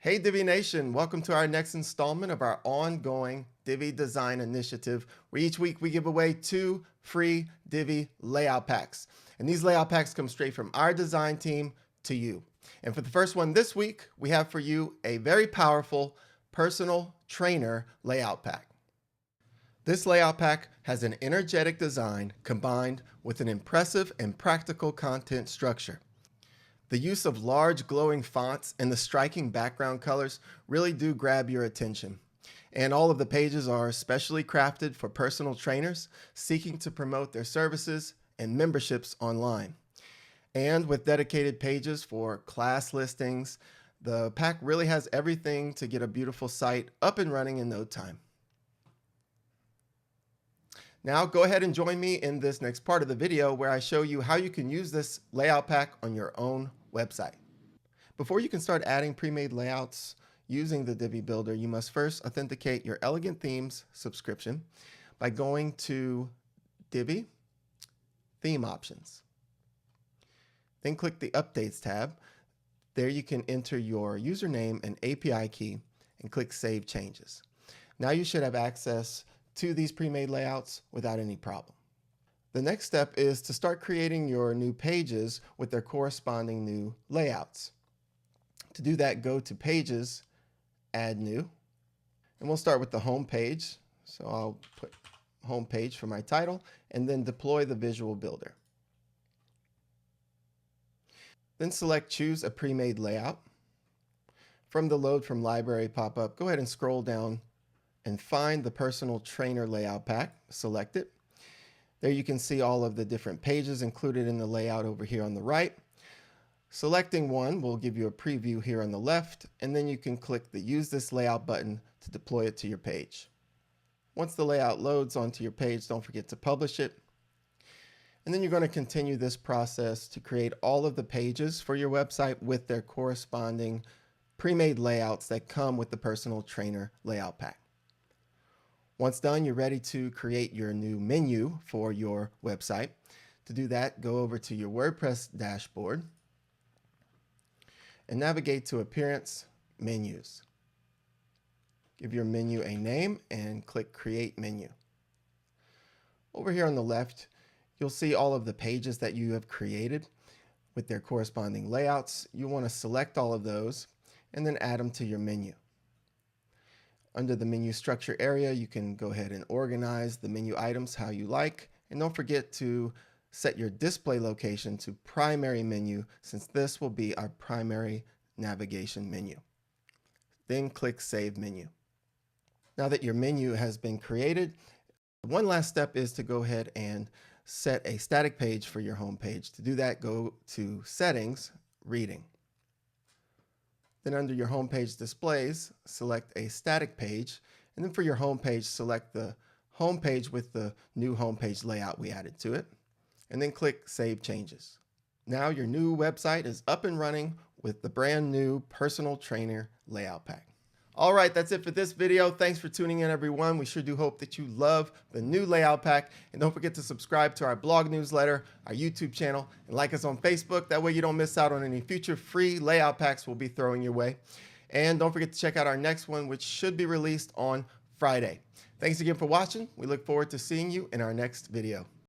Hey Divi Nation, welcome to our next installment of our ongoing Divi Design Initiative, where each week we give away 2 free Divi Layout Packs. And these Layout Packs come straight from our design team to you. And for the first one this week, we have for you a very powerful personal trainer layout pack. This layout pack has an energetic design combined with an impressive and practical content structure. The use of large glowing fonts and the striking background colors really do grab your attention. And all of the pages are specially crafted for personal trainers seeking to promote their services and memberships online. And with dedicated pages for class listings, the pack really has everything to get a beautiful site up and running in no time. Now go ahead and join me in this next part of the video where I show you how you can use this layout pack on your own website. Before you can start adding pre-made layouts using the Divi Builder, you must first authenticate your Elegant Themes subscription by going to Divi, Theme Options. Then click the Updates tab. There you can enter your username and API key and click Save Changes. Now you should have access to these pre-made layouts without any problem. The next step is to start creating your new pages with their corresponding new layouts. To do that, go to Pages, Add New, and we'll start with the home page. So I'll put home page for my title and then deploy the visual builder. Then select Choose a pre-made layout. From the Load from Library pop-up, go ahead and scroll down and find the Personal Trainer Layout Pack. Select it. There you can see all of the different pages included in the layout over here on the right. Selecting one will give you a preview here on the left, and then you can click the Use This Layout button to deploy it to your page. Once the layout loads onto your page, don't forget to publish it. And then you're going to continue this process to create all of the pages for your website with their corresponding pre-made layouts that come with the Personal Trainer Layout Pack. Once done, you're ready to create your new menu for your website. To do that, go over to your WordPress dashboard and navigate to Appearance, Menus. Give your menu a name and click Create Menu. Over here on the left, you'll see all of the pages that you have created with their corresponding layouts. You want to select all of those and then add them to your menu. Under the menu structure area, you can go ahead and organize the menu items how you like. And don't forget to set your display location to primary menu, since this will be our primary navigation menu. Then click Save Menu. Now that your menu has been created, one last step is to go ahead and set a static page for your home page. To do that, go to Settings, Reading. Then under your homepage displays, select a static page, and then for your homepage, select the homepage with the new homepage layout we added to it, and then click Save Changes. Now your new website is up and running with the brand new Personal Trainer Layout Pack. All right, that's it for this video. Thanks for tuning in, everyone. We sure do hope that you love the new layout pack. And don't forget to subscribe to our blog newsletter, our YouTube channel, and like us on Facebook. That way you don't miss out on any future free layout packs we'll be throwing your way. And don't forget to check out our next one, which should be released on Friday. Thanks again for watching. We look forward to seeing you in our next video.